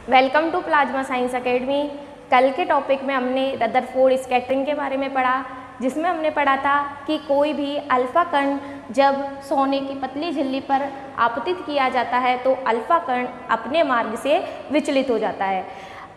Welcome to plasma science academy. कल के topic में हमने रदरफोर्ड स्कैटरिंग के बारे में पढ़ा, जिसमें हमने पढ़ा था कि कोई भी अल्फा कण जब सोने की पतली झिल्ली पर आपतित किया जाता है तो अल्फा कण अपने मार्ग से विचलित हो जाता है।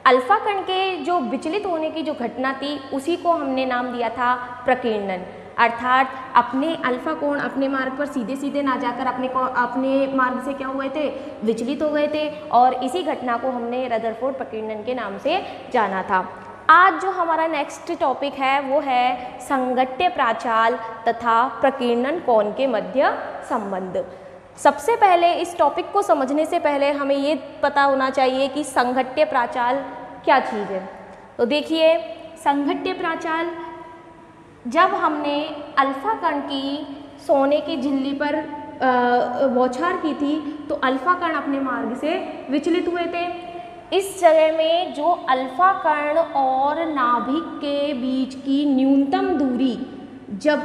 अल्फा कण के जो विचलित होने की जो घटना थी उसी को हमने नाम दिया था प्रकीर्णन, अर्थात अपने अल्फा कोण अपने मार्ग पर सीधे सीधे ना जाकर अपने मार्ग से क्या हुए थे, विचलित हो गए थे, और इसी घटना को हमने रदरफोर्ड प्रकीर्णन के नाम से जाना था। आज जो हमारा नेक्स्ट टॉपिक है वो है संघट्य प्राचाल तथा प्रकीर्णन कोण के मध्य संबंध। सबसे पहले इस टॉपिक को समझने से पहले हमें ये पता होना चाहिए कि संघट्य प्राचाल क्या चीज़ है। तो देखिए, संघट्य प्राचाल, जब हमने अल्फा कण की सोने की झिल्ली पर बौछार की थी तो अल्फा कण अपने मार्ग से विचलित हुए थे। इस जगह में जो अल्फा कण और नाभिक के बीच की न्यूनतम दूरी, जब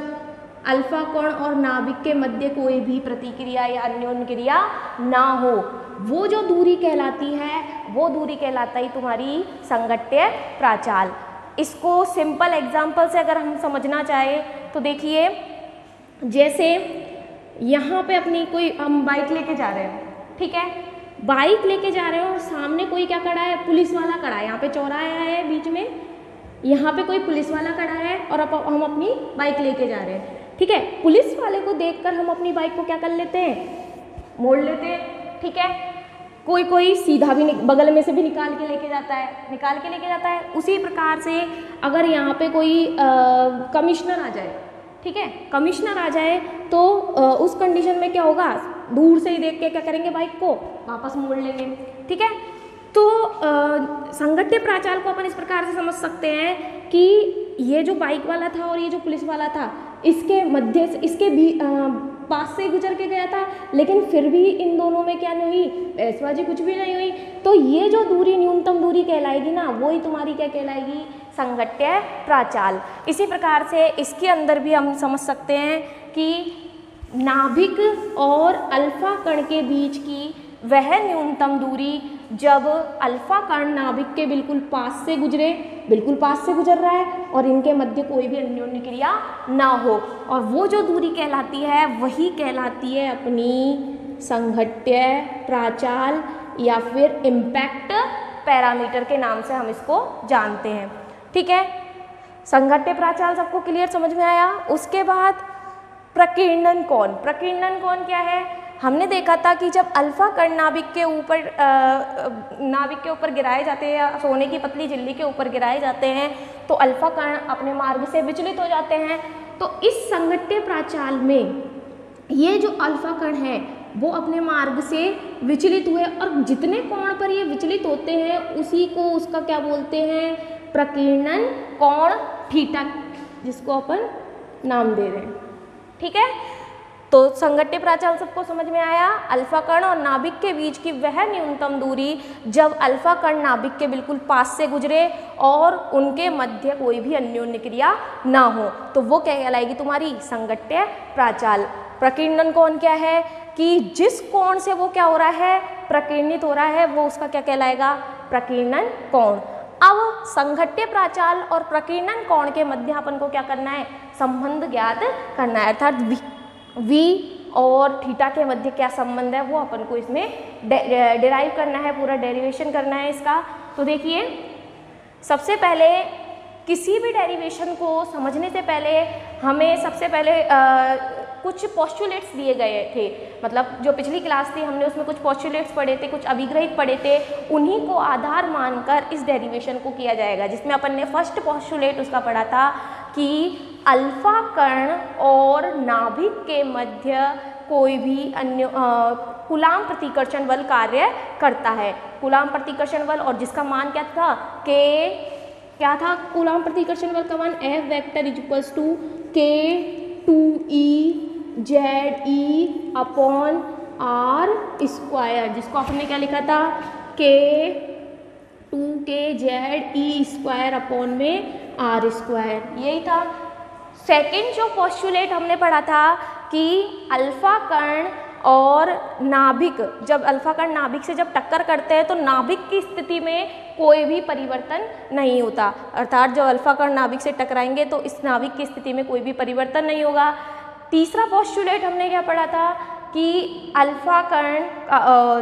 अल्फा कण और नाभिक के मध्य कोई भी प्रतिक्रिया या अन्योन्य क्रिया ना हो, वो जो दूरी कहलाती है वो दूरी कहलाता है तुम्हारी संघट्य प्राचाल। इसको सिंपल एग्जाम्पल से अगर हम समझना चाहें तो देखिए, जैसे यहाँ पे अपनी कोई हम बाइक लेके जा रहे हैं, ठीक है, बाइक लेके जा रहे हो और सामने कोई क्या खड़ा है, पुलिस वाला खड़ा है। यहाँ पे चौराहा है बीच में, यहाँ पे कोई पुलिस वाला खड़ा है और हम अपनी बाइक लेके जा रहे हैं, ठीक है। पुलिस वाले को देखकर हम अपनी बाइक को क्या कर लेते हैं, मोड़ लेते हैं, ठीक है। कोई सीधा भी बगल में से भी निकाल के लेके जाता है, उसी प्रकार से अगर यहाँ पे कोई कमिश्नर आ जाए, ठीक है, कमिश्नर आ जाए तो उस कंडीशन में क्या होगा, दूर से ही देख के क्या करेंगे, बाइक को वापस मोड़ लेंगे, ठीक है। तो संघट्य प्राचाल को अपन इस प्रकार से समझ सकते हैं कि ये जो बाइक वाला था और ये जो पुलिस वाला था, इसके मध्य से, इसके भी पास से गुजर के गया था, लेकिन फिर भी इन दोनों में क्या नहीं हुई, बहसबाजी कुछ भी नहीं हुई। तो ये जो दूरी न्यूनतम दूरी कहलाएगी ना, वो ही तुम्हारी क्या कहलाएगी, संघट्य प्राचाल। इसी प्रकार से इसके अंदर भी हम समझ सकते हैं कि नाभिक और अल्फा कण के बीच की वह न्यूनतम दूरी, जब अल्फा कण नाभिक के बिल्कुल पास से गुजर रहा है और इनके मध्य कोई भी अन्योन्य क्रिया ना हो, और वो जो दूरी कहलाती है वही कहलाती है अपनी संघट्य प्राचाल, या फिर इम्पैक्ट पैरामीटर के नाम से हम इसको जानते हैं, ठीक है। संघट्य प्राचाल सबको क्लियर समझ में आया। उसके बाद प्रकीर्णन कोण क्या है, हमने देखा था कि जब अल्फा कण नाभिक के ऊपर गिराए जाते हैं या सोने की पतली झिल्ली के ऊपर गिराए जाते हैं तो अल्फा कण अपने मार्ग से विचलित हो जाते हैं। तो इस संघट्य प्राचाल में ये जो अल्फा कण है वो अपने मार्ग से विचलित हुए, और जितने कोण पर ये विचलित होते हैं उसी को उसका क्या बोलते हैं, प्रकीर्णन कोण थीटा, जिसको अपन नाम दे रहे हैं, ठीक है। तो संघट्य प्राचाल सबको समझ में आया। अल्फा कण और नाभिक के बीच की वह न्यूनतम दूरी, जब अल्फा कण नाभिक के बिल्कुल पास से गुजरे और उनके मध्य कोई भी अन्योन्य क्रिया ना हो, तो वो क्या कहलाएगी तुम्हारी संघट्य प्राचाल। प्रकीर्णन कोण क्या है कि जिस कोण से वो क्या हो रहा है, प्रकीर्णित हो रहा है, वो उसका क्या कहलाएगा, प्रकीर्णन कोण। अब संघट्य प्राचाल और प्रकीर्णन कोण के मध्य अपन को क्या करना है, संबंध ज्ञात करना है, अर्थात V और थीटा के मध्य क्या संबंध है वो अपन को इसमें डिराइव करना है, पूरा डेरिवेशन करना है इसका। तो देखिए, सबसे पहले किसी भी डेरिवेशन को समझने से पहले हमें सबसे पहले कुछ पोस्टुलेट्स दिए गए थे, मतलब जो पिछली क्लास थी हमने उसमें कुछ पोस्टुलेट्स पढ़े थे, कुछ अभिग्रहित पढ़े थे, उन्हीं को आधार मानकर इस डेरिवेशन को किया जाएगा। जिसमें अपन ने फर्स्ट पोस्टुलेट उसका पढ़ा था कि अल्फा कण और नाभिक के मध्य कोई भी अन्य कूलाम प्रतिकर्षण बल कार्य करता है। कूलाम प्रतिकर्षण बल, और जिसका मान क्या था, क्या था कूलाम प्रतिकर्षण बल का मान, F vector equals to K2E ZE upon R square, जिसको आपने क्या लिखा था, K2K ZE स्क्वायर अपॉन में R स्क्वायर, यही था। सेकेंड जो पोस्टुलेट हमने पढ़ा था कि अल्फा कण और नाभिक, जब अल्फा कण नाभिक से जब टक्कर करते हैं तो नाभिक की स्थिति में कोई भी परिवर्तन नहीं होता, अर्थात जब अल्फा कण नाभिक से टकराएंगे तो इस नाभिक की स्थिति में कोई भी परिवर्तन नहीं होगा। तीसरा पोस्टुलेट हमने क्या पढ़ा था कि अल्फा कण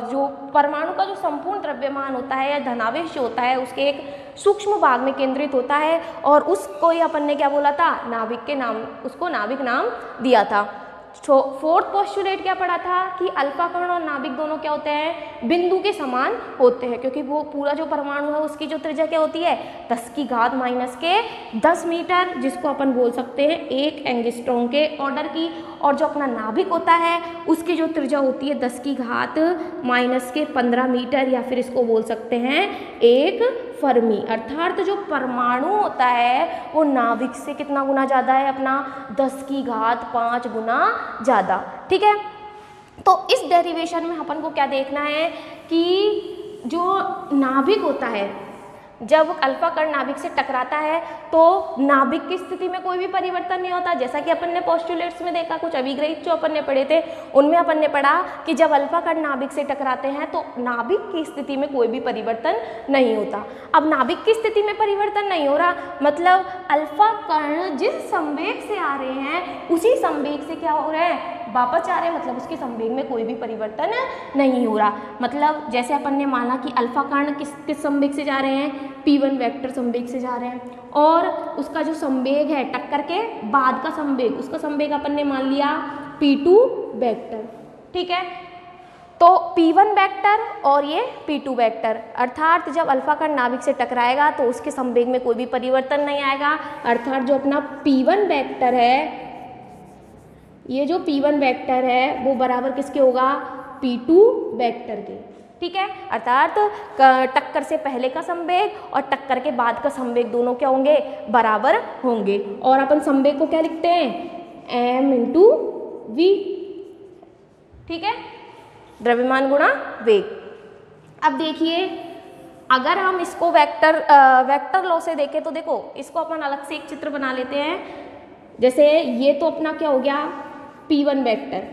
जो परमाणु का जो संपूर्ण द्रव्यमान होता है या धनावेश जो होता है उसके एक सूक्ष्म भाग में केंद्रित होता है और उसको ही अपन ने क्या बोला था, नाभिक के नाम, उसको नाभिक नाम दिया था। फोर्थ पोस्टुलेट क्या पढ़ा था कि अल्फा कण और नाभिक दोनों क्या होते हैं, बिंदु के समान होते हैं, क्योंकि वो पूरा जो परमाणु है उसकी जो त्रिज्या क्या होती है 10⁻⁻10 मीटर, जिसको अपन बोल सकते हैं 1 एंगस्ट्रॉम के ऑर्डर की। और जो अपना नाभिक होता है उसकी जो त्रिज्या होती है 10⁻⁻15 मीटर, या फिर इसको बोल सकते हैं 1 फर्मी। अर्थात जो परमाणु होता है वो नाभिक से कितना गुना ज़्यादा है, अपना 10⁵5 गुना ज़्यादा। ठीक है, तो इस डेरिवेशन में अपन को क्या देखना है कि जो नाभिक होता है, जब अल्फा कण नाभिक से टकराता है तो नाभिक की स्थिति में कोई भी परिवर्तन नहीं होता। जैसा कि अपन ने पोस्टुलेट्स में देखा, कुछ अभिग्रहित जो अपन ने पढ़े थे उनमें अपन ने पढ़ा कि जब अल्फा कण नाभिक से टकराते हैं तो नाभिक की स्थिति में कोई भी परिवर्तन नहीं होता। अब नाभिक की स्थिति में परिवर्तन नहीं हो रहा, मतलब अल्फा कण जिस संवेग से आ रहे हैं उसी संवेग से क्या हो रहे हैं, वापस आ रहे हैं, मतलब उसके संवेग में कोई भी परिवर्तन नहीं हो रहा। मतलब जैसे अपन ने माना कि अल्फा कण किस संवेग से जा रहे हैं, p1 वेक्टर संवेग से जा रहे हैं, और उसका जो संवेग है टक्कर के बाद का संवेग, उसका संवेग अपन ने मान लिया p2 वेक्टर। ठीक है, तो p1 वेक्टर और ये p2 वेक्टर, अर्थात जब अल्फा कण नाभिक से टकराएगा तो उसके संवेग में कोई भी परिवर्तन नहीं आएगा। अर्थात जो अपना p1 वेक्टर है, ये जो p1 वेक्टर है वो बराबर किसके होगा, p2 वेक्टर के। ठीक है, अर्थात टक्कर से पहले का संवेग और टक्कर के बाद का संवेग दोनों क्या होंगे, बराबर होंगे। और अपन संवेग को क्या लिखते हैं, m × v। ठीक है, द्रव्यमान गुणा वेग। अब देखिए, अगर हम इसको वेक्टर लॉ से देखें तो देखो, इसको अपन अलग से एक चित्र बना लेते हैं। जैसे ये तो अपना क्या हो गया, p1 वेक्टर।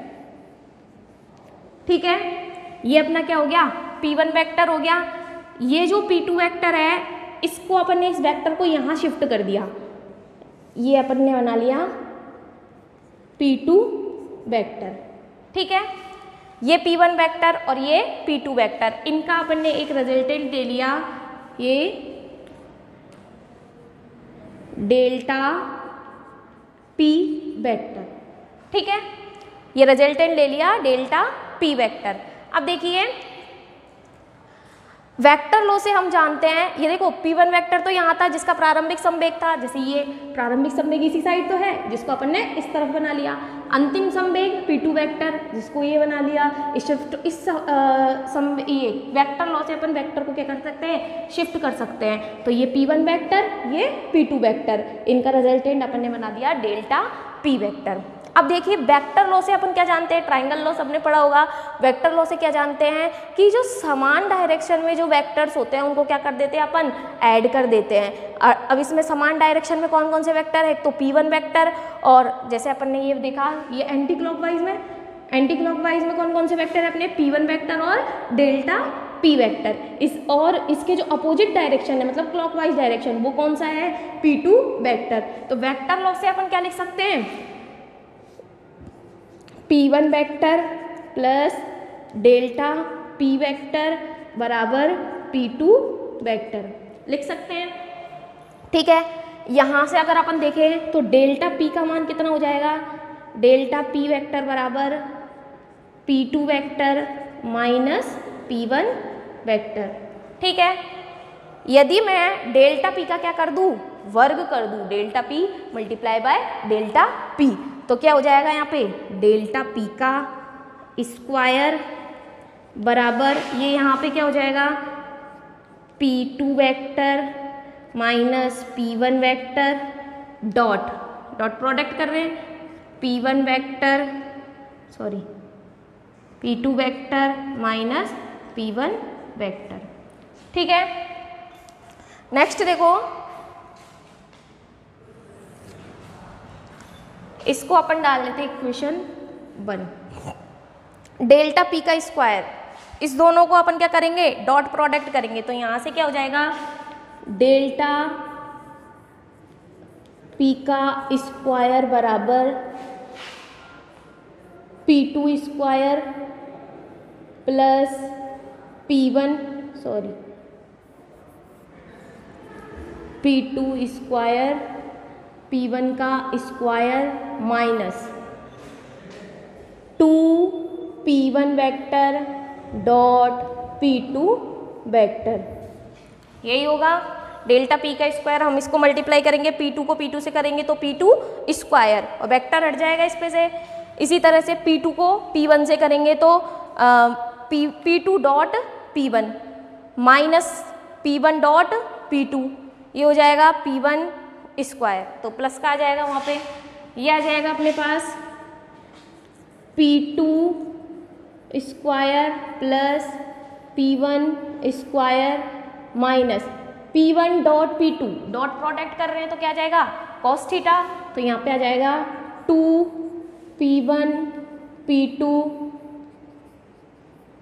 ठीक है, ये अपना क्या हो गया, p1 वेक्टर हो गया। ये जो p2 वेक्टर है इसको अपन ने, इस वेक्टर को यहाँ शिफ्ट कर दिया, ये अपन ने बना लिया p2 वेक्टर। ठीक है, ये p1 वेक्टर और ये p2 वेक्टर, इनका अपन ने एक रिजल्टेंट ले लिया, ये डेल्टा p वेक्टर। ठीक है, ये रिजल्टेंट ले लिया डेल्टा p वेक्टर। अब देखिए, वेक्टर लॉ से हम जानते हैं, ये देखो p1 वेक्टर तो यहाँ था जिसका प्रारंभिक संवेग था, जैसे ये प्रारंभिक संवेग इसी साइड तो है जिसको अपन ने इस तरफ बना लिया। अंतिम संवेग p2 वेक्टर जिसको ये बना लिया। ये वेक्टर लॉ से अपन वेक्टर को क्या कर सकते हैं, शिफ्ट कर सकते हैं। तो ये p1 वेक्टर, ये p2 वेक्टर, इनका रिजल्टेंट अपन ने बना दिया डेल्टा p वेक्टर। अब देखिए, वेक्टर लॉ से अपन क्या जानते हैं, ट्राइंगल लॉ सबने पढ़ा होगा। वेक्टर लॉ से क्या जानते हैं कि जो समान डायरेक्शन में जो वेक्टर्स होते हैं उनको क्या कर देते हैं, अपन ऐड कर देते हैं। अब इसमें समान डायरेक्शन में कौन कौन से वेक्टर है, एक तो p1 वेक्टर, और जैसे अपन ने ये देखा ये एंटी क्लॉकवाइज में कौन कौन से वेक्टर है अपने, p1 वेक्टर और डेल्टा p वेक्टर। और इसके जो अपोजिट डायरेक्शन है, मतलब क्लॉकवाइज डायरेक्शन, वो कौन सा है, p2 वेक्टर। तो वेक्टर लॉ से अपन क्या लिख सकते हैं, p1 vector plus delta p vector बराबर p2 वेक्टर लिख सकते हैं। ठीक है, यहाँ से अगर अपन देखें तो डेल्टा p का मान कितना हो जाएगा, डेल्टा p वेक्टर बराबर p2 vector minus p1 vector. ठीक है, यदि मैं डेल्टा p का क्या कर दूँ, वर्ग कर दूँ, delta p multiply by delta p, तो क्या हो जाएगा यहाँ पे, डेल्टा p का स्क्वायर बराबर, ये यहाँ पे क्या हो जाएगा, p2 vector minus p1 vector dot product कर रहे हैं, p1 vector p2 vector minus p1 vector. ठीक है, नेक्स्ट देखो, इसको अपन डाल लेते हैं इक्वेशन 1। डेल्टा पी का स्क्वायर, इस दोनों को अपन क्या करेंगे, डॉट प्रोडक्ट करेंगे। तो यहाँ से क्या हो जाएगा, डेल्टा पी का स्क्वायर बराबर P2 square plus P1 P2 square P1 का square minus 2P1 vector dot P2 vector, यही होगा। डेल्टा पी का स्क्वायर हम इसको मल्टीप्लाई करेंगे, P2 को P2 से करेंगे तो P2 स्क्वायर और वेक्टर हट जाएगा इस पे से। इसी तरह से P2 को P1 से करेंगे तो P2 dot P1 minus P1 dot P2, ये हो जाएगा P1 स्क्वायर, तो प्लस का आ जाएगा वहाँ पे। ये आ जाएगा अपने पास P2 square plus P1 square minus P1 dot P2, dot product कर रहे हैं तो क्या आ जाएगा, कॉस थीटा। तो यहाँ पे आ जाएगा 2P1 P2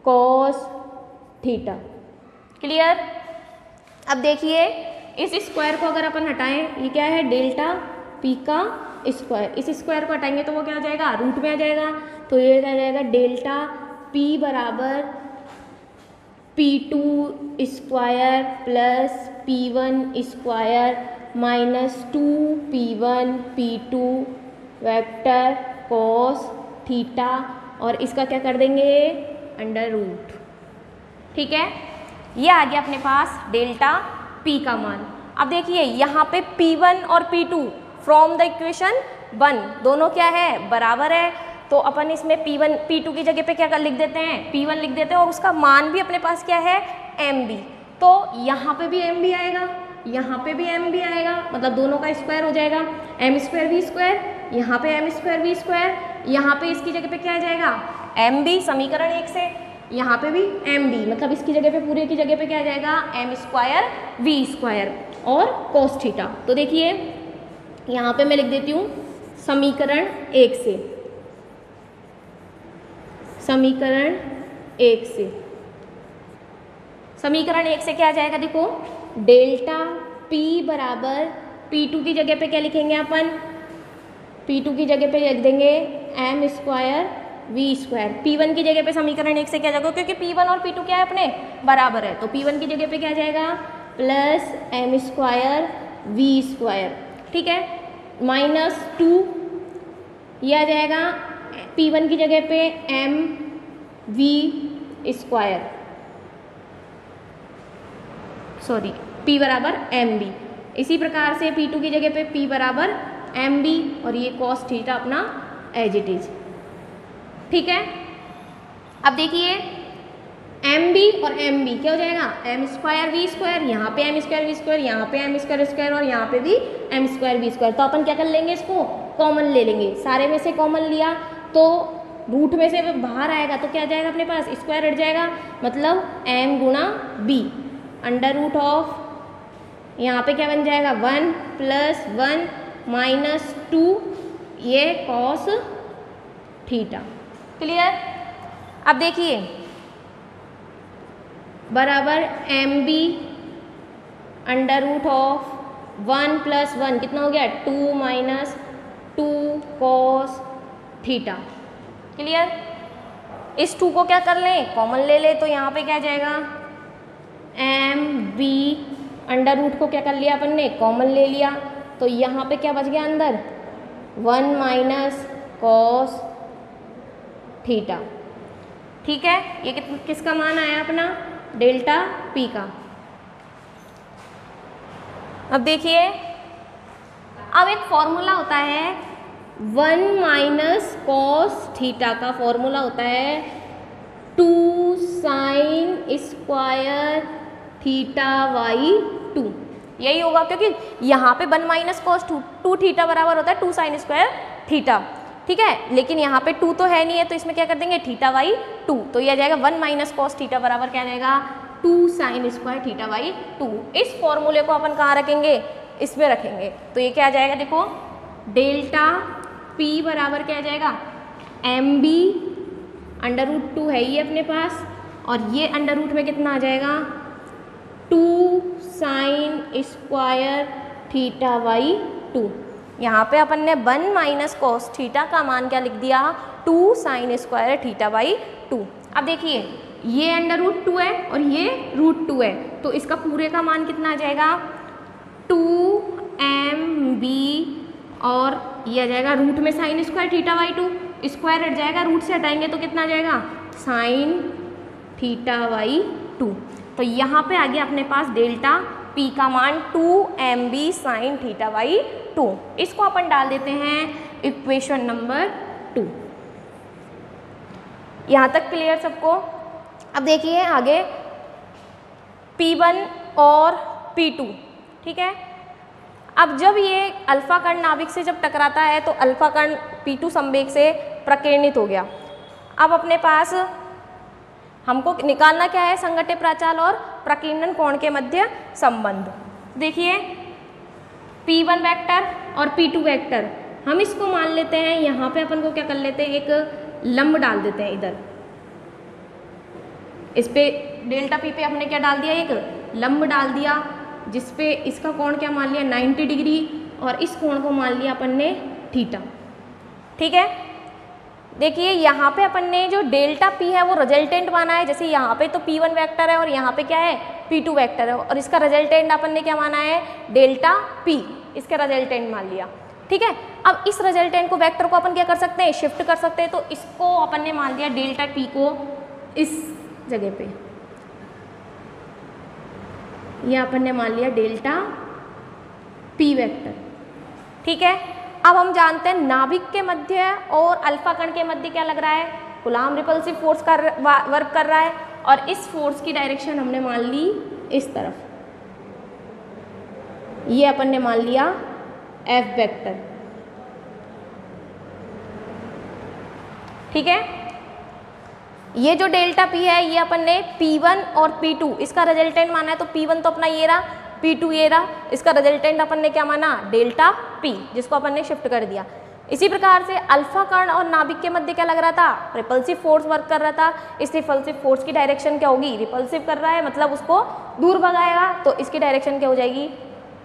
cos theta. Clear. अब देखिए इस स्क्वायर को अगर अपन हटाएं, ये क्या है, डेल्टा पी का स्क्वायर, इस स्क्वायर को हटाएंगे तो वो क्या आ जाएगा, रूट में आ जाएगा। तो ये आ जाएगा डेल्टा पी बराबर P2 square plus P1 square minus 2P1 P2 vector cos theta, और इसका क्या कर देंगे, अंडर रूट। ठीक है, ये आ गया अपने पास डेल्टा P का मान। अब देखिए यहाँ पे P1 और P2 फ्रॉम द इक्वेशन 1 दोनों क्या है, बराबर है। तो अपन इसमें P1 P2 की जगह पे क्या कर लिख देते हैं, P1 लिख देते हैं, और उसका मान भी अपने पास क्या है, MB। तो यहाँ पे भी MB आएगा, यहाँ पे भी MB आएगा, मतलब दोनों का स्क्वायर हो जाएगा, M स्क्वायर V स्क्वायर, यहाँ पे M स्क्वायर V स्क्वायर, यहाँ पे इसकी जगह पे क्या आ जाएगा, MB समीकरण 1 से, यहाँ पे भी MB, मतलब इसकी जगह पे, पूरे की जगह पे क्या आ जाएगा, M स्क्वायर V स्क्वायर और cos थीटा। तो देखिए यहाँ पे मैं लिख देती हूँ समीकरण 1 से, समीकरण 1 से, समीकरण 1 से क्या आ जाएगा, देखो डेल्टा P बराबर P2 की जगह पे क्या लिखेंगे अपन, P2 की जगह पे लिख देंगे M square V square. P1 की जगह पे समीकरण 1 से क्या जाएगा, क्योंकि P1 और P2 क्या है अपने बराबर है, तो P1 की जगह पे क्या जाएगा, plus M square V square. ठीक है, माइनस 2, ये आ जाएगा P1 की जगह पे M V square, sorry P बराबर MB। इसी प्रकार से P2 की जगह पे P बराबर MB, और ये cos थीटा अपना एज इट इज। ठीक है, अब देखिए MB और MB क्या हो जाएगा, M स्क्वायर V स्क्वायर, यहाँ पे M स्क्वायर V स्क्वायर, यहाँ पे M स्क्वायर स्क्वायर, और यहाँ पे भी M स्क्वायर V स्क्वायर। तो अपन क्या कर लेंगे, इसको कॉमन ले लेंगे, सारे में से कॉमन लिया तो रूट में से बाहर आएगा तो क्या आ जाएगा अपने पास, स्क्वायर हट जाएगा, मतलब M गुणा B अंडर रूट ऑफ, यहाँ पे क्या बन जाएगा 1 प्लस 1 माइनस 2, ये कॉस थीटा। क्लियर। अब देखिए बराबर MB under root of 1 plus 1 कितना हो गया, 2 माइनस 2 कॉस थीटा। क्लियर। इस 2 को क्या कर लें, कॉमन ले ले, तो यहाँ पे क्या आ जाएगा MB अंडर रूट को क्या कर लिया अपन ने, कॉमन ले लिया, तो यहाँ पे क्या बच गया अंदर, 1 माइनस कॉस थीटा। ठीक है, ये किसका मान आया अपना, डेल्टा P का। अब देखिए, अब एक फॉर्मूला होता है 1 माइनस कॉस थीटा का, फॉर्मूला होता है 2 साइन स्क्वायर थीटा बाई 2, यही होगा, क्योंकि यहाँ पे 1 माइनस कॉस 2 थीटा बराबर होता है 2 साइन स्क्वायर थीटा। ठीक है, लेकिन यहाँ पे 2 तो है नहीं है, तो इसमें क्या कर देंगे, थीटा बाई 2, तो ये आ जाएगा 1 माइनस कॉस थीटा बराबर क्या आ जाएगा, 2 साइन स्क्वायर थीटा बाई 2। इस फॉर्मूले को अपन कहाँ रखेंगे, इसमें रखेंगे, तो ये क्या आ जाएगा, देखो डेल्टा P बराबर क्या आ जाएगा, MB अंडर रूट 2 है ये अपने पास, और ये अंडर रूट में कितना आ जाएगा 2 sin स्क्वायर थीटा बाई 2। यहाँ पे अपन ने 1 माइनस कॉस थीटा का मान क्या लिख दिया 2 sin स्क्वायर थीटा बाई 2। अब देखिए ये अंडर रूट 2 है और ये √2 है, तो इसका पूरे का मान कितना आ जाएगा 2mb, और ये आ जाएगा रूट में sine square theta by 2, square हट जाएगा, रूट से हटाएंगे तो कितना आ जाएगा साइन थीटा बाई 2। तो यहाँ पे आ गया अपने पास डेल्टा p का मान 2mb साइन थीटा बाई 2। इसको अपन डाल देते हैं इक्वेशन नंबर 2। यहाँ तक क्लियर सबको। अब देखिए आगे P1 और P2, ठीक है। अब जब ये अल्फा कण नाभिक से जब टकराता है तो अल्फा कण P2 संवेग से प्रकीर्णित हो गया। अब अपने पास हमको निकालना क्या है संघट्य प्राचाल और प्रकीर्णन कोण के मध्य संबंध। देखिए P1 वेक्टर और P2 वेक्टर, हम इसको मान लेते हैं, यहाँ पे अपन को क्या कर लेते हैं एक लंब डाल देते हैं इधर, इस पे डेल्टा P पे हमने क्या डाल दिया एक लंब डाल दिया, जिसपे इसका कोण क्या मान लिया 90 डिग्री और इस कोण को मान लिया अपन ने थीटा, ठीक है। देखिए यहाँ पे अपन ने जो डेल्टा P है वो रिजल्टेंट माना है, जैसे यहाँ पे तो P1 वेक्टर है और यहाँ पे क्या है P2 वेक्टर है, और इसका रिजल्टेंट अपन ने क्या माना है डेल्टा P, इसका रिजल्टेंट मान लिया, ठीक है। अब इस रिजल्टेंट को वेक्टर को अपन क्या कर सकते हैं शिफ्ट कर सकते हैं, तो इसको अपन ने मान लिया डेल्टा P को इस जगह पे, ये अपन ने मान लिया डेल्टा P वेक्टर, ठीक है। अब हम जानते हैं नाभिक के मध्य और अल्फा कण के मध्य क्या लग रहा है कूलाम रिपल्सिव फोर्स का वर्क कर रहा है, और इस फोर्स की डायरेक्शन हमने मान ली इस तरफ, ये अपन ने मान लिया F वेक्टर, ठीक है। ये जो डेल्टा P है ये अपन ने P1 और P2 इसका रिजल्टेंट माना है, तो P1 तो अपना ये रहा, P2 ये रहा, इसका रिजल्टेंट अपन ने क्या माना डेल्टा P, जिसको अपन ने शिफ्ट कर दिया। इसी प्रकार से अल्फा कण और नाभिक के मध्य क्या लग रहा था रिपल्सिव फोर्स वर्क कर रहा था, इस रिपल्सिव फोर्स की डायरेक्शन क्या होगी रिपल्सिव कर रहा है मतलब उसको दूर भगाएगा, तो इसकी डायरेक्शन क्या हो जाएगी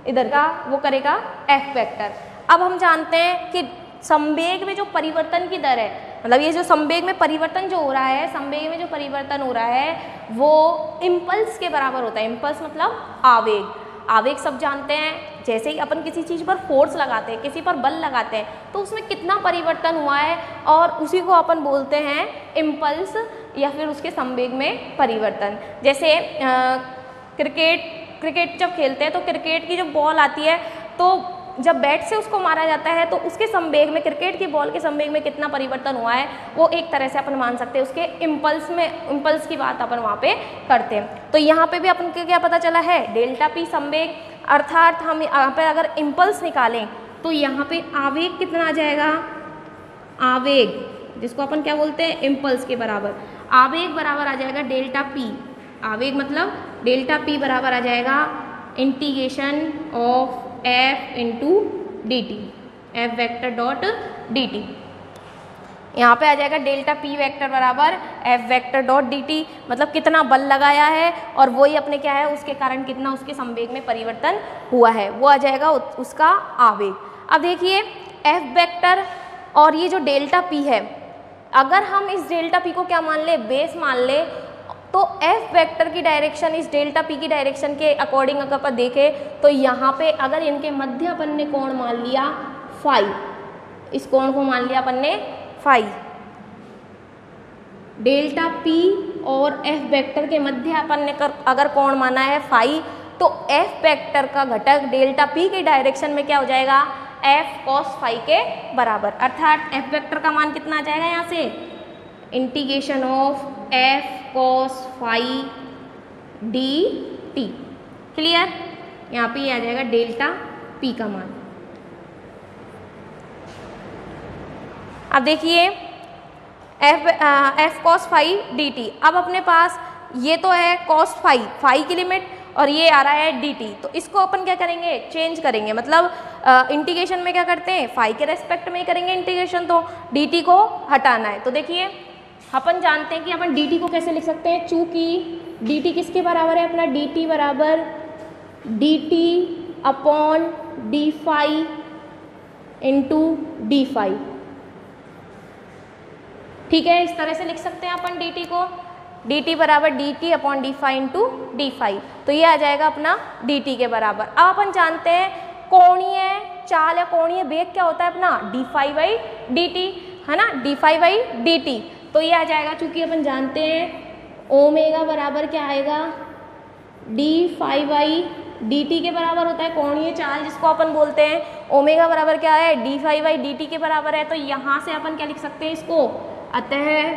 इधर का, वो करेगा F वेक्टर। अब हम जानते हैं कि संवेग में जो परिवर्तन की दर है, मतलब ये जो संवेग में परिवर्तन जो हो रहा है, संवेग में जो परिवर्तन हो रहा है वो इम्पल्स के बराबर होता है। इम्पल्स मतलब आवेग, आवेग सब जानते हैं, जैसे ही अपन किसी चीज़ पर फोर्स लगाते हैं, किसी पर बल लगाते हैं, तो उसमें कितना परिवर्तन हुआ है, और उसी को अपन बोलते हैं इम्पल्स या फिर उसके संवेग में परिवर्तन। जैसे क्रिकेट जब खेलते हैं तो क्रिकेट की जब बॉल आती है तो जब बैट से उसको मारा जाता है तो उसके संवेग में, क्रिकेट की बॉल के संवेग में कितना परिवर्तन हुआ है वो एक तरह से अपन मान सकते हैं, उसके इम्पल्स की बात अपन वहाँ पे करते हैं। तो यहाँ पे भी अपन को क्या पता चला है डेल्टा P संवेग, अर्थात हम यहाँ पे अगर इम्पल्स निकालें तो यहाँ पे आवेग कितना आ जाएगा, आवेग जिसको अपन क्या बोलते हैं इम्पल्स के बराबर, आवेग बराबर आ जाएगा डेल्टा P, आवेग मतलब डेल्टा P बराबर आ जाएगा integration of F into D T, F vector dot D T. यहाँ पे आ जाएगा डेल्टा P वेक्टर बराबर F vector dot D T, मतलब कितना बल लगाया है और वही अपने क्या है उसके कारण कितना उसके संवेग में परिवर्तन हुआ है, वो आ जाएगा उसका आवेग। अब देखिए F वेक्टर और ये जो डेल्टा P है, अगर हम इस डेल्टा P को क्या मान ले बेस मान ले, तो F वेक्टर की डायरेक्शन इस डेल्टा P की डायरेक्शन के अकॉर्डिंग अगर अपन देखें तो यहाँ पे अगर इनके मध्य अपन ने कोण मान लिया फाई, इस कोण को मान लिया अपन ने फाई, डेल्टा P और F वेक्टर के मध्य अपन ने अगर कोण माना है फाई, तो F वेक्टर का घटक डेल्टा P की डायरेक्शन में क्या हो जाएगा F cos फाई के बराबर, अर्थात F वेक्टर का मान कितना आ जाएगा यहाँ से integration of F cos phi d t. Clear, यहाँ पे ये आ जाएगा डेल्टा P का मान। अब देखिए F cos phi d t, अब अपने पास ये तो है cos फाई, फाई की लिमिट, और ये आ रहा है डी टी, तो इसको अपन क्या करेंगे चेंज करेंगे, मतलब इंटीग्रेशन में क्या करते हैं फाई के रेस्पेक्ट में ही करेंगे इंटीग्रेशन, तो डी टी को हटाना है। तो देखिए अपन जानते हैं कि अपन dt को कैसे लिख सकते हैं, चूंकि dt किसके बराबर है अपना, dt बराबर dt अपॉन d phi into d phi. ठीक है, इस तरह से लिख सकते हैं अपन dt को, dt बराबर dt अपॉन d phi into d phi. तो ये आ जाएगा अपना dt के बराबर। अब अपन जानते हैं कोणीय चाल या कोणीय वेग क्या होता है अपना, d phi by d t, है ना, d phi by d t. तो ये आ जाएगा, चूंकि अपन जानते हैं ओमेगा बराबर क्या आएगा, d phi by d t के बराबर होता है कोणीय चाल जिसको अपन बोलते हैं। ओमेगा बराबर क्या है, d phi by d t के बराबर है। तो यहाँ से अपन क्या लिख सकते हैं इसको, अतः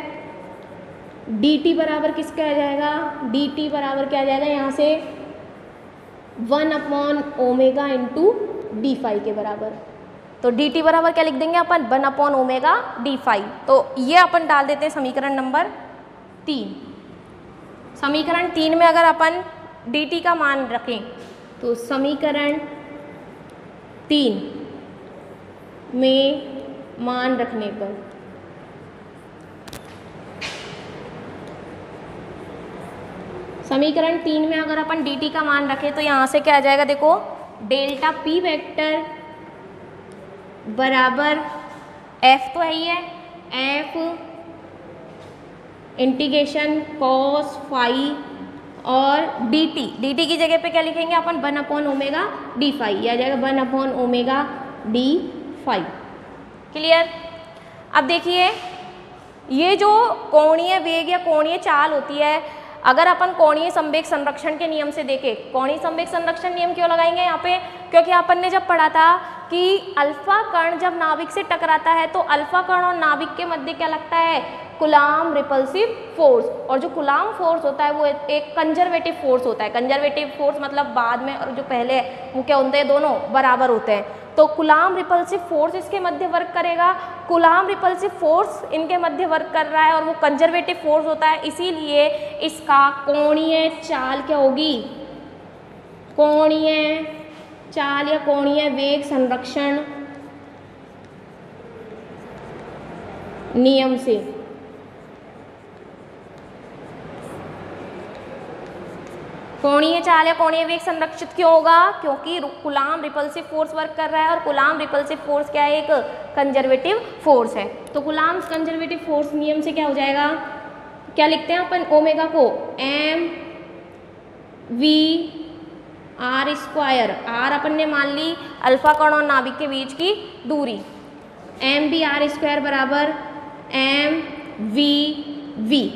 डी टी बराबर किसका आ जाएगा, डी टी बराबर क्या आ जाएगा यहाँ से 1 upon omega into d phi के बराबर। तो डी टी बराबर क्या लिख देंगे अपन, 1 अपॉन ओमेगा डी फाई। तो ये अपन डाल देते हैं समीकरण नंबर 3। समीकरण 3 में अगर अपन डी टी का मान रखें तो समीकरण 3 में मान रखने पर समीकरण 3 में अगर अपन dt का मान रखें तो यहाँ से क्या आ जाएगा, देखो डेल्टा p वेक्टर बराबर f तो है ही है, f इंटीग्रेशन कॉस फाई और dt की जगह पे क्या लिखेंगे अपन, 1 अपॉन ओमेगा डी फाई। यह आ जाएगा 1 upon omega d phi. Clear. अब देखिए ये जो कोणीय वेग या कोणीय चाल होती है, अगर अपन कोणीय संवेग संरक्षण के नियम से देखें, कोणीय संवेग संरक्षण नियम क्यों लगाएंगे यहाँ पे, क्योंकि अपन ने जब पढ़ा था कि अल्फा कण जब नाभिक से टकराता है तो अल्फा कण और नाभिक के मध्य क्या लगता है, कूलाम्ब रिपल्सिव फोर्स। और जो कूलाम्ब फोर्स होता है वो एक कंजर्वेटिव फोर्स होता है। कंजर्वेटिव फोर्स मतलब बाद में और जो पहले है वो क्या होते हैं, दोनों बराबर होते हैं। तो कूलाम्ब रिपल्सिव फोर्स इसके मध्य वर्क करेगा, कूलाम्ब रिपल्सिव फोर्स इनके मध्य वर्क कर रहा है और वो कंजर्वेटिव फोर्स होता है, इसीलिए इसका कोणीय चाल क्या होगी, कोणीय चाल या कोणीय वेग संरक्षण नियम से कोणीय चाल या कोणीय वेग संरक्षित क्यों होगा, क्योंकि कूलाम्ब रिपल्सिव फोर्स वर्क कर रहा है और कूलाम्ब रिपल्सिव फोर्स क्या है, एक कंजर्वेटिव फोर्स है। तो कूलाम्ब कंजर्वेटिव फोर्स नियम से क्या हो जाएगा, क्या लिखते हैं अपन ओमेगा को m v r square, r अपन ने मान ली अल्फा कण और नाभिक के बीच की दूरी, m v r स्क्वायर बराबर m v v,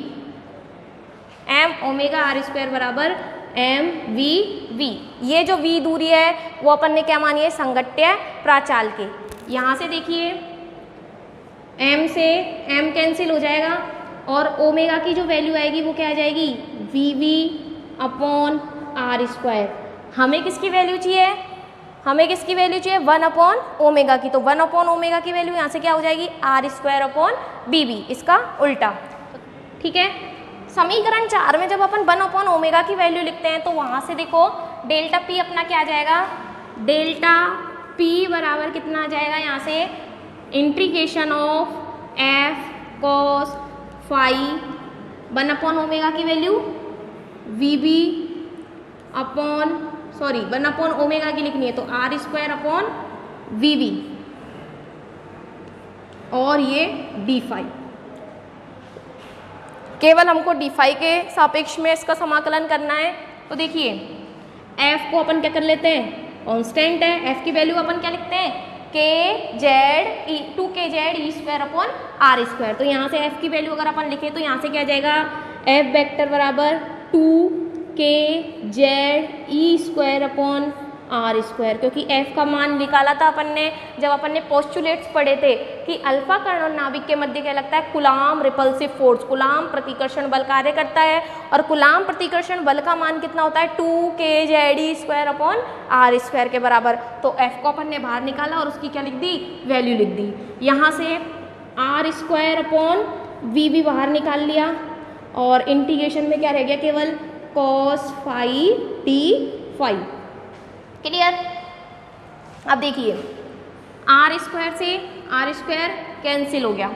m omega r square बराबर एम वी वी। ये जो v दूरी है वो अपन ने क्या मानी है, संगट्य प्राचाल के। यहाँ से देखिए m से m कैंसिल हो जाएगा और ओमेगा की जो वैल्यू आएगी वो क्या आ जाएगी, V V upon R square. हमें किसकी वैल्यू चाहिए, हमें किसकी वैल्यू चाहिए, 1 अपॉन ओमेगा की। तो 1 अपॉन ओमेगा की वैल्यू यहाँ से क्या हो जाएगी, R square upon B B, इसका उल्टा। ठीक है। समीकरण 4 में जब अपन 1 अपॉन ओमेगा की वैल्यू लिखते हैं तो वहाँ से देखो डेल्टा पी अपना क्या आ जाएगा, डेल्टा पी बराबर कितना आ जाएगा, यहाँ से integration of F cos phi 1 upon omega की value V B upon 1 upon omega की लिखनी है तो R square upon V B और ये डी फाई। केवल हमको डी फाई के सापेक्ष में इसका समाकलन करना है। तो देखिए f को अपन क्या कर लेते हैं, कांस्टेंट है, f की वैल्यू अपन क्या लिखते हैं, K Z E 2 Z E square upon R square. तो यहाँ से f की वैल्यू अगर अपन लिखें तो यहाँ से क्या आ जाएगा, f वेक्टर बराबर 2 Z E square upon R square, क्योंकि f का मान निकाला था अपन ने जब अपन ने पोस्टुलेट्स पढ़े थे कि अल्फा कण और नाभिक के मध्य क्या लगता है, कूलाम्ब रिपल्सिव फोर्स, कूलाम्ब प्रतिकर्षण बल कार्य करता है और कूलाम्ब प्रतिकर्षण बल का मान कितना होता है, 2 Z E square upon R square के बराबर। तो f को अपन ने बाहर निकाला और उसकी क्या लिख दी, वैल्यू लिख दी। यहाँ से आर स्क्वायर अपॉन वी भी बाहर निकाल लिया और इंटीग्रेशन में क्या रह गया, केवल cos phi T phi. Clear. अब देखिए आर स्क्वायर से आर स्क्वायर कैंसिल हो गया,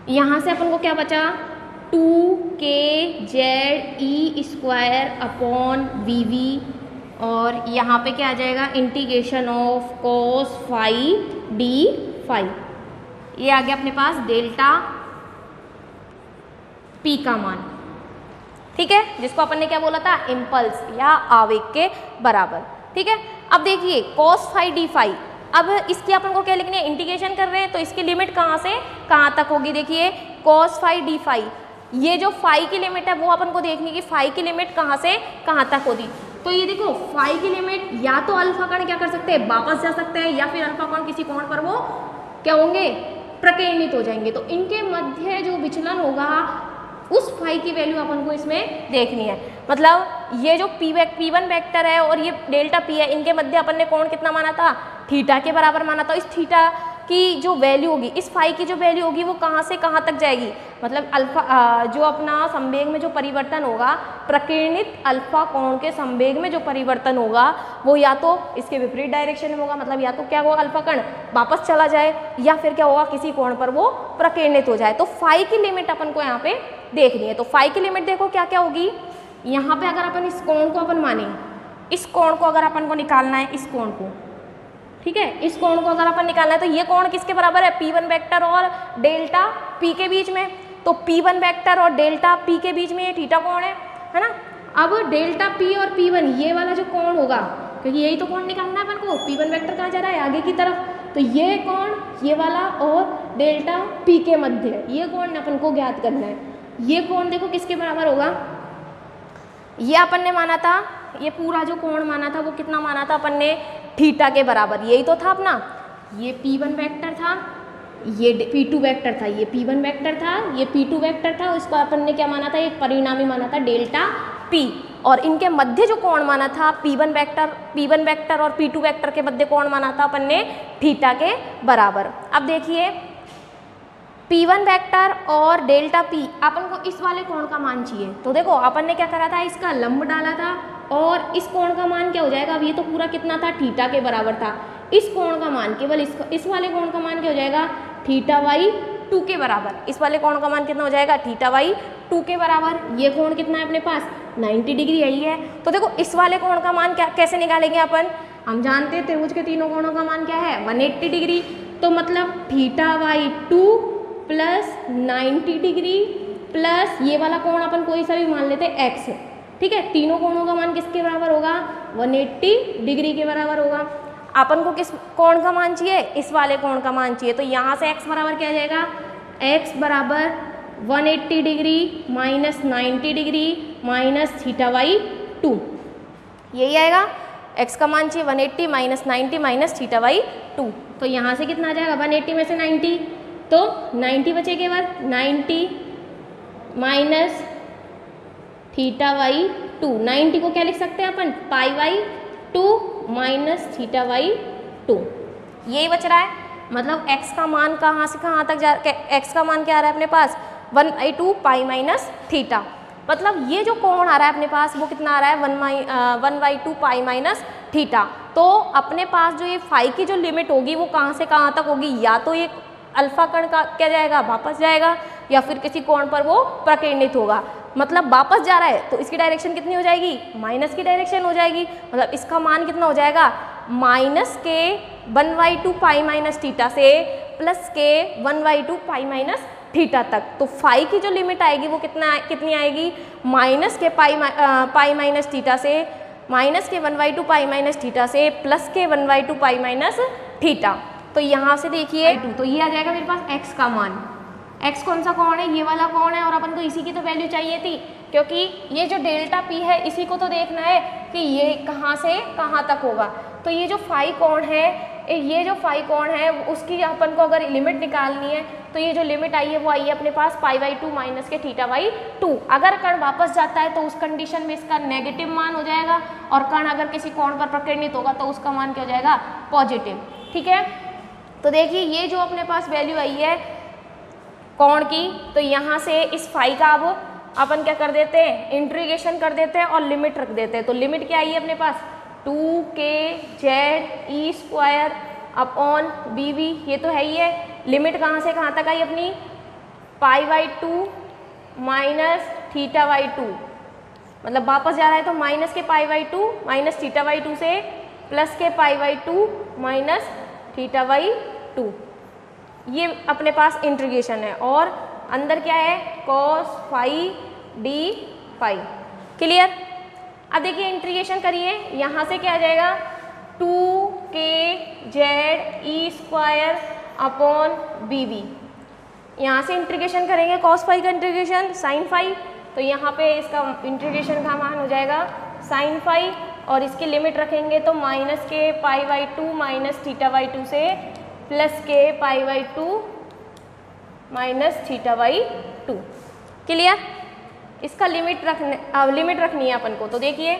यहाँ से अपन को क्या बचा 2kze² और यहाँ पे क्या आ जाएगा integration of cos phi d phi. ये आ गया अपने पास डेल्टा पी का मान, ठीक है, जिसको अपन ने क्या बोला था इम्पल्स या आवेग के बराबर, ठीक है। अब देखिए cos फाई डी फाई, अब इसकी अपन को क्या लिखनी है इंटीग्रेशन कर रहे हैं तो इसकी लिमिट कहाँ से कहाँ तक होगी। देखिए cos फाई डी फाई, ये जो फाई की लिमिट है वो अपन को देखनी कि फाई की लिमिट कहाँ से कहाँ तक होगी। तो ये देखो फाई की लिमिट या तो अल्फा कण क्या कर सकते हैं वापस जा सकते हैं या फिर अल्फा कण किसी कोण पर वो क्या होंगे प्रकीर्णित हो जाएंगे। तो इनके मध्य जो विचलन होगा उस फाई की वैल्यू अपन को इसमें देखनी है। मतलब ये जो P1 वेक्टर है और ये डेल्टा P है, इनके मध्य अपन ने कोण कितना माना था थीटा के बराबर माना था। इस थीटा की जो वैल्यू होगी, इस फाई की जो वैल्यू होगी वो कहाँ से कहाँ तक जाएगी, मतलब अल्फा जो अपना संवेग में जो परिवर्तन होगा, प्रकीर्णित अल्फा कोण के संवेग में जो परिवर्तन होगा वो या तो इसके विपरीत डायरेक्शन में होगा, मतलब या तो क्या होगा अल्फा कण वापस चला जाए या फिर क्या होगा किसी कोण पर वो प्रकीर्णित हो जाए। तो फाई की लिमिट अपन को यहाँ पे देखनी है। तो फाई की लिमिट देखो क्या क्या होगी। यहाँ पे अगर अपन इस कोण को अपन माने, इस कोण को अगर अपन को निकालना है, इस कोण को, ठीक है, इस कोण को अगर अपन निकालना है तो ये कोण किसके बराबर है P1 वेक्टर और डेल्टा P के बीच में। तो P1 वेक्टर और डेल्टा P के बीच में ये थीटा कोण है ना। अब डेल्टा P और P1 ये वाला जो कोण होगा, क्योंकि यही तो कोण निकालना है अपन को, P1 वेक्टर कहाँ जा रहा है आगे की तरफ, तो ये कोण ये वाला और डेल्टा P के मध्य ये कोण अपन को ज्ञात करना है। ये कोण देखो किसके बराबर होगा, ये अपन ने माना था, ये पूरा जो कोण माना था वो कितना माना था अपन ने थीटा के बराबर, यही तो था अपना। ये P1 वेक्टर था, ये P2 वेक्टर था, ये P1 वेक्टर था, ये P2 वेक्टर था, इसको अपन ने क्या माना था एक परिणामी माना था डेल्टा P। और इनके मध्य जो कोण माना था P1 वेक्टर और P2 वेक्टर के मध्य कोण माना था अपन ने थीटा के बराबर। अब देखिए P1 वेक्टर और डेल्टा P अपन को इस वाले कोण का मान चाहिए। तो देखो अपन ने क्या करा था इसका लंब डाला था और इस कोण का मान क्या हो जाएगा, अब ये तो पूरा कितना था थीटा के बराबर था, इस कोण का मान केवल इस वाले कोण का मान क्या हो जाएगा θ/2 के बराबर। इस वाले कोण का मान कितना हो जाएगा θ/2 के बराबर। ये कोण कितना है अपने पास 90 डिग्री यही है। तो देखो इस वाले कोण का मान क्या कैसे निकालेंगे अपन, हम जानते हैं त्रिभुज के तीनों कोणों का मान क्या है 180 डिग्री। तो मतलब θ/2 प्लस 90 डिग्री प्लस ये वाला कोण अपन कोई सा भी मान लेते हैं x, ठीक है। तीनों कोणों का मान किसके बराबर होगा 180 डिग्री के बराबर होगा। अपन को किस कोण का मान चाहिए, इस वाले कोण का मान चाहिए। तो यहाँ से x बराबर क्या आ जाएगा, x बराबर 180 डिग्री माइनस 90 डिग्री माइनस θ/2, यही आएगा। x का मान चाहिए 180 माइनस 90 माइनस θ/2। तो यहाँ से कितना आ जाएगा 180 में से 90 तो 90 बचे केवल, 90 माइनस θ/2, 90 को क्या लिख सकते हैं अपन π/2 माइनस θ/2, यही बच रहा है। मतलब x का मान कहाँ से कहाँ तक जा रहा है, x का मान क्या आ रहा है अपने पास 1/2 पाई माइनस थीटा। मतलब ये जो कोण आ रहा है अपने पास वो कितना आ रहा है 1/2 पाई माइनस थीटा। तो अपने पास जो ये फाई की जो लिमिट होगी वो कहाँ से कहाँ तक होगी, या तो ये अल्फा कण का क्या जाएगा वापस जाएगा या फिर किसी कोण पर वो प्रकीर्णित होगा। मतलब वापस जा रहा है तो इसकी डायरेक्शन कितनी हो जाएगी माइनस की डायरेक्शन हो जाएगी। मतलब इसका मान कितना हो जाएगा माइनस के 1/2 पाई माइनस थीटा से प्लस के 1/2 पाई माइनस थीटा तक। तो फाई की जो लिमिट आएगी वो कितनी आएगी माइनस के पाई माइनस थीटा से, माइनस के 1/2 पाई माइनस थीटा से प्लस के 1/2 पाई माइनस थीटा। तो यहाँ से देखिए तो ये आ जाएगा मेरे पास x का मान। x कौन सा कोण है, ये वाला कोण है और अपन को इसी की तो वैल्यू चाहिए थी, क्योंकि ये जो डेल्टा p है इसी को तो देखना है कि ये कहाँ से कहाँ तक होगा। तो ये जो फाई कोण है उसकी अपन को अगर लिमिट निकालनी है तो ये जो लिमिट आई है वो आई है अपने पास π/2 माइनस के θ/2। अगर कण वापस जाता है तो उस कंडीशन में इसका नेगेटिव मान हो जाएगा और कण अगर किसी कोण पर प्रकीर्णित होगा तो उसका मान क्या हो जाएगा पॉजिटिव, ठीक है। तो देखिए ये जो अपने पास वैल्यू आई है कोण की, तो यहाँ से इस फाई का अब अपन क्या कर देते हैं इंटीग्रेशन कर देते हैं और लिमिट रख देते हैं। तो लिमिट क्या आई है अपने पास 2kze² अपॉन bv, ये तो है ही है। लिमिट कहाँ से कहाँ तक आई अपनी π/2 माइनस θ/2, मतलब वापस जा रहा है तो माइनस के π/2 माइनस θ/2 से प्लस के π/2 माइनस θ/2, ये अपने पास इंटीग्रेशन है। और अंदर क्या है, cos phi d phi। Clear. अब देखिए इंटीग्रेशन करिए, यहाँ से क्या आ जाएगा 2kz² अपॉन bv। यहाँ से इंटीग्रेशन करेंगे cos phi का इंटीग्रेशन sin phi, तो यहाँ पे इसका इंटीग्रेशन का मान हो जाएगा sin phi, और इसकी लिमिट रखेंगे तो माइनस के π/2 माइनस θ/2 से प्लस के π/2 माइनस θ/2। क्लियर। इसका लिमिट रखनी है अपन को, तो देखिए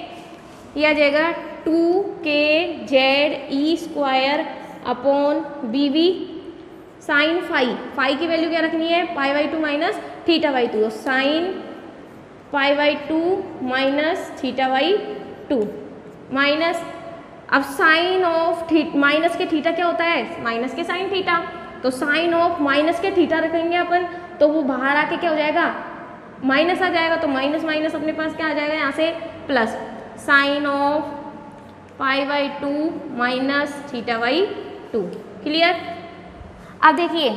ये आ जाएगा 2kz² upon bv sine phi की वैल्यू क्या रखनी है, π/2 माइनस θ/2, साइन π/2 माइनस θ/2 माइनस, अब साइन ऑफ माइनस के थीटा क्या होता है, माइनस के साइन थीटा, तो साइन ऑफ माइनस के थीटा रखेंगे अपन, तो वो बाहर आके क्या हो जाएगा, माइनस आ जाएगा, तो माइनस माइनस अपने पास क्या आ जाएगा यहाँ से plus, sine of π/2 minus θ/2। Clear. अब देखिए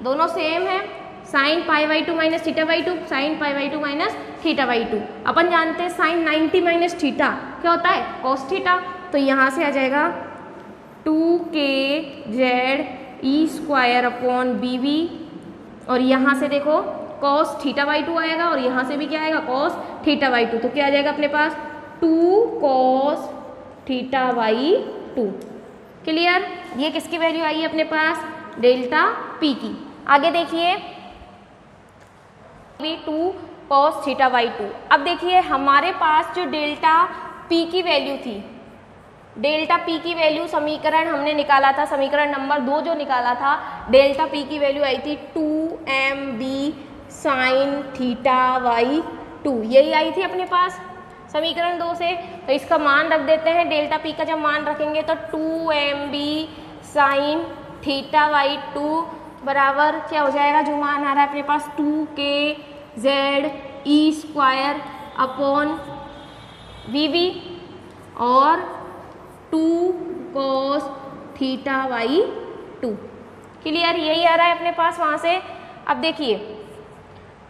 दोनों सेम है, साइन π/2 माइनस θ/2, साइन π/2 माइनस θ/2। अपन जानते हैं साइन 90 माइनस थीटा क्या होता है, कॉस थीटा, तो यहाँ से आ जाएगा 2kz² अपॉन bv, और यहाँ से देखो cos θ/2 आएगा, और यहाँ से भी क्या आएगा cos θ/2, तो क्या आ जाएगा अपने पास 2 cos θ/2। क्लियर। ये किसकी वैल्यू आई है अपने पास, डेल्टा पी की। आगे देखिए 2 cos θ/2। अब देखिए हमारे पास जो डेल्टा पी की वैल्यू थी, डेल्टा पी की वैल्यू समीकरण हमने निकाला था, समीकरण नंबर 2 जो निकाला था, डेल्टा पी की वैल्यू आई थी 2mb sin θ/2, यही आई थी अपने पास समीकरण 2 से। तो इसका मान रख देते हैं, डेल्टा पी का जब मान रखेंगे तो 2mb sin θ/2 बराबर क्या हो जाएगा, जो मान आ रहा है अपने पास 2kz² अपॉन bv और 2 cos θ/2। क्लियर, यही आ रहा है अपने पास वहाँ से। अब देखिए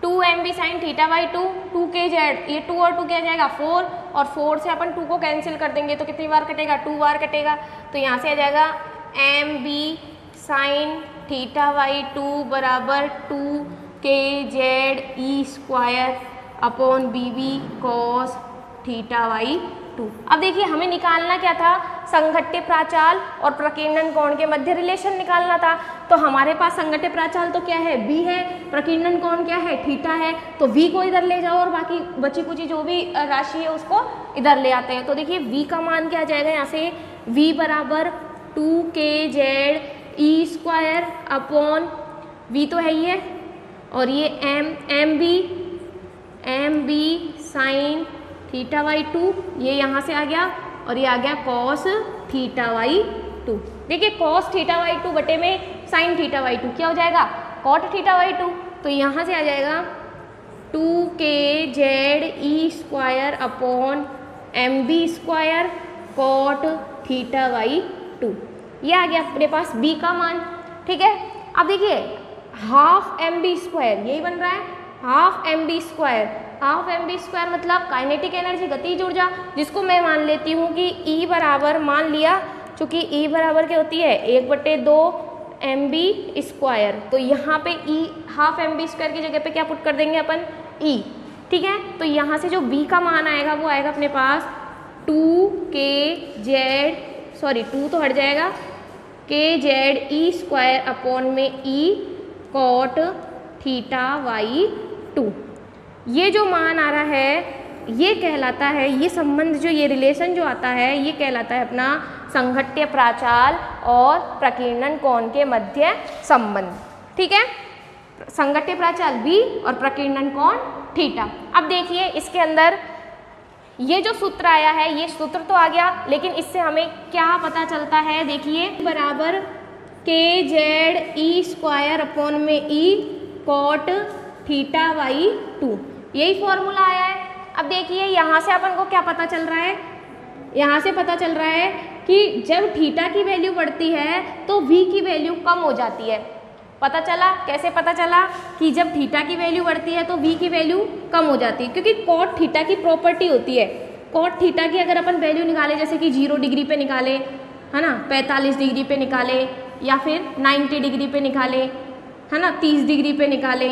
2mb sin θ/2, 2kz, ये 2 और 2 क्या जाएगा 4, और 4 से अपन 2 को कैंसिल कर देंगे तो कितनी बार कटेगा, 2 बार कटेगा, तो यहाँ से आ जाएगा mb sin θ/2 बराबर 2kz² अपॉन bv cos θ/2। अब देखिए हमें निकालना क्या था, संघट्य प्राचाल और प्रकीर्णन कोण के मध्य रिलेशन निकालना था। तो हमारे पास संघट्य प्राचाल तो क्या है, b है, प्रकीर्णन कोण क्या है, थीटा है, तो v को इधर ले जाओ और बाकी बची कुची जो भी राशि है उसको इधर ले आते हैं। तो देखिए v का मान क्या आ जाएगा, यहाँ से v बराबर 2kz² अपॉन v तो है ही है, और ये mb साइन θ/2, ये यहाँ से आ गया, और ये आ गया cos θ/2। देखिए cos θ/2 बटे में sin θ/2 क्या हो जाएगा, cot θ/2, तो यहाँ से आ जाएगा 2kz² अपॉन mb² cot θ/2। ये आ गया अपने पास b का मान। ठीक है। अब देखिए हाफ mb², यही बन रहा है हाफ mb²। हाफ mb² मतलब काइनेटिक एनर्जी, गतिज ऊर्जा, जिसको मैं मान लेती हूँ कि E बराबर, मान लिया चूँकि E बराबर क्या होती है 1/2 mb², तो यहाँ पे E हाफ mb² की जगह पे क्या पुट कर देंगे अपन, E। ठीक है। तो यहाँ से जो b का मान आएगा वो आएगा अपने पास 2 तो हट जाएगा, kz² अपॉन में E cot θ/2। ये जो मान आ रहा है ये कहलाता है, ये संबंध जो, ये रिलेशन जो आता है ये कहलाता है अपना संघट्य प्राचाल और प्रकीर्णन कोण के मध्य संबंध। ठीक है। संघट्य प्राचाल b और प्रकीर्णन कोण थीटा। अब देखिए इसके अंदर ये जो सूत्र आया है, ये सूत्र तो आ गया, लेकिन इससे हमें क्या पता चलता है, देखिए बराबर kz² अपॉन में E कॉट थीटा बाई 2, यही फॉर्मूला आया है। अब देखिए यहाँ से अपन को क्या पता चल रहा है, यहाँ से पता चल रहा है कि जब थीटा की वैल्यू बढ़ती है तो v की वैल्यू कम हो जाती है। पता चला, कैसे पता चला कि जब थीटा की वैल्यू बढ़ती है तो v की वैल्यू कम हो जाती है, क्योंकि कॉट थीटा की प्रॉपर्टी होती है। कॉट थीटा की अगर अपन वैल्यू निकाले, जैसे कि 0 डिग्री पे निकाले, है ना, 45 डिग्री पे निकाले, या फिर 90 डिग्री पे निकाले, है ना, 30 डिग्री पे निकाले,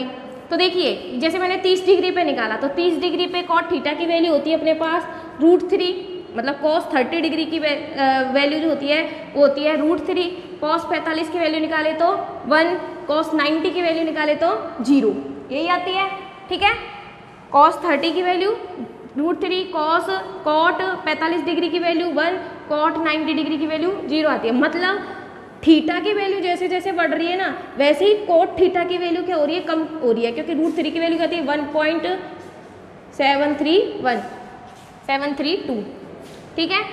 तो देखिए जैसे मैंने 30 डिग्री पे निकाला तो 30 डिग्री पे कॉट थीटा की वैल्यू होती है अपने पास √3, मतलब cos 30 डिग्री की वैल्यू जो होती है वो होती है √3, cos 45 की वैल्यू निकाले तो 1, cos 90 की वैल्यू निकाले तो 0, यही आती है। ठीक है, cos 30 की वैल्यू √3, cot 45 डिग्री की वैल्यू 1, cot 90 डिग्री की वैल्यू 0 आती है। मतलब थीटा की वैल्यू जैसे जैसे बढ़ रही है ना, वैसे ही कोट थीटा की वैल्यू क्या हो रही है, कम हो रही है, क्योंकि √3 की वैल्यू क्या थी 1.732। ठीक है,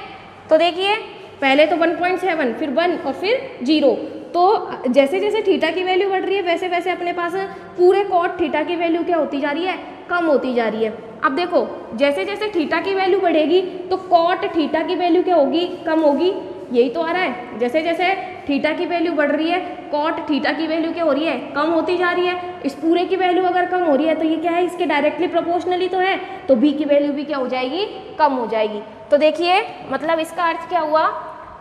तो देखिए पहले तो 1.7, फिर 1 और फिर 0, तो जैसे जैसे थीटा की वैल्यू बढ़ रही है वैसे वैसे अपने पास पूरे कॉट थीटा की वैल्यू क्या होती जा रही है, कम होती जा रही है। अब देखो जैसे जैसे थीटा की वैल्यू बढ़ेगी तो कॉट थीटा की वैल्यू क्या होगी, कम होगी, यही तो आ रहा है। जैसे जैसे थीटा की वैल्यू बढ़ रही है कॉट थीटा की वैल्यू क्या हो रही है, कम होती जा रही है। इस पूरे की वैल्यू अगर कम हो रही है तो ये क्या है, इसके डायरेक्टली प्रोपोर्शनली तो है, तो b की वैल्यू भी क्या हो जाएगी, कम हो जाएगी। तो देखिए मतलब इसका अर्थ क्या हुआ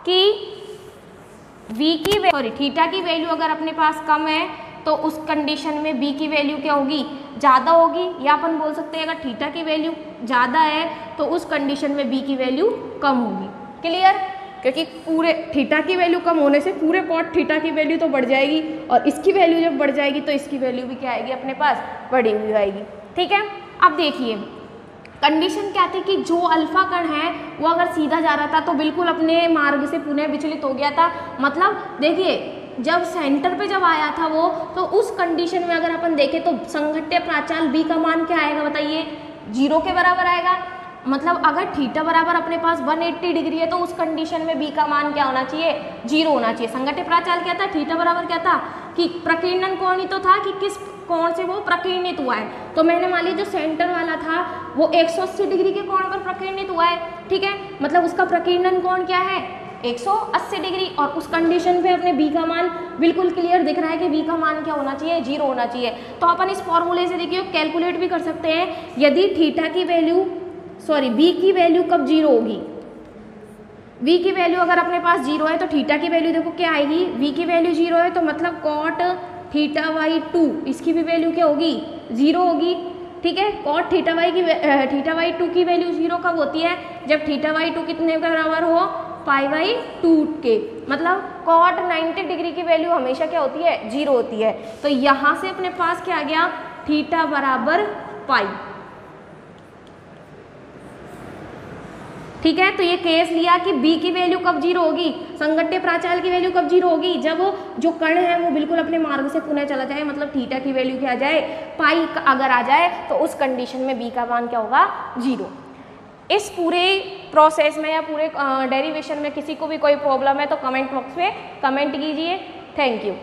कि थीटा की वैल्यू अगर अपने पास कम है तो उस कंडीशन में b की वैल्यू क्या होगी, ज़्यादा होगी, या अपन बोल सकते हैं अगर थीटा की वैल्यू ज़्यादा है तो उस कंडीशन में b की वैल्यू कम होगी। क्लियर, क्योंकि पूरे थीटा की वैल्यू कम होने से पूरे कॉट थीटा की वैल्यू तो बढ़ जाएगी, और इसकी वैल्यू जब बढ़ जाएगी तो इसकी वैल्यू भी क्या आएगी, अपने पास बढ़ी हुई आएगी। ठीक है, अब देखिए कंडीशन क्या थी कि जो अल्फा कण है वो अगर सीधा जा रहा था तो बिल्कुल अपने मार्ग से पुनः विचलित हो गया था। मतलब देखिए जब सेंटर पे जब आया था वो, तो उस कंडीशन में अगर अपन देखें तो संघट्य प्राचाल b का मान क्या आएगा बताइए, 0 के बराबर आएगा। मतलब अगर थीटा बराबर अपने पास 180 डिग्री है तो उस कंडीशन में b का मान क्या होना चाहिए, 0 होना चाहिए। संघट्य प्राचाल क्या था, थीटा बराबर क्या था कि प्रकीर्णन कोण ही तो था कि किस कोण से वो प्रकीर्णित हुआ है। तो मैंने मान लिया जो सेंटर वाला था वो 180 डिग्री के कोण पर प्रकीर्णित हुआ है। ठीक है, मतलब उसका प्रकीर्णन कोण क्या है, 180 डिग्री, और उस कंडीशन पे अपने b का मान बिल्कुल क्लियर दिख रहा है कि b का मान क्या होना चाहिए, 0 होना चाहिए। तो अपन इस फॉर्मूले से देखिए कैलकुलेट भी कर सकते हैं, यदि थीटा की वैल्यू b की वैल्यू कब 0 होगी, v की वैल्यू अगर अपने पास 0 है तो थीटा की वैल्यू देखो क्या आएगी, v की वैल्यू 0 है तो मतलब कॉट थीटा बाई 2 इसकी भी वैल्यू क्या होगी, 0 होगी। ठीक है, कॉट थीटा बाई 2 की वैल्यू 0 कब होती है, जब थीटा बाई 2 कितने के बराबर हो, π/2 के। मतलब कॉट 90 डिग्री की वैल्यू हमेशा क्या होती है, 0 होती है। तो यहाँ से अपने पास क्या आ गया, थीटा बराबर पाई। ठीक है, तो ये केस लिया कि b की वैल्यू कब 0 होगी, संघट्य प्राचाल की वैल्यू कब 0 होगी, जब जो कण है वो बिल्कुल अपने मार्ग से पुनः चला जाए, मतलब थीटा की वैल्यू क्या आ जाए, पाई अगर आ जाए, तो उस कंडीशन में b का मान क्या होगा, 0। इस पूरे प्रोसेस में या पूरे डेरिवेशन में किसी को भी कोई प्रॉब्लम है तो कमेंट बॉक्स में कमेंट कीजिए। Thank you.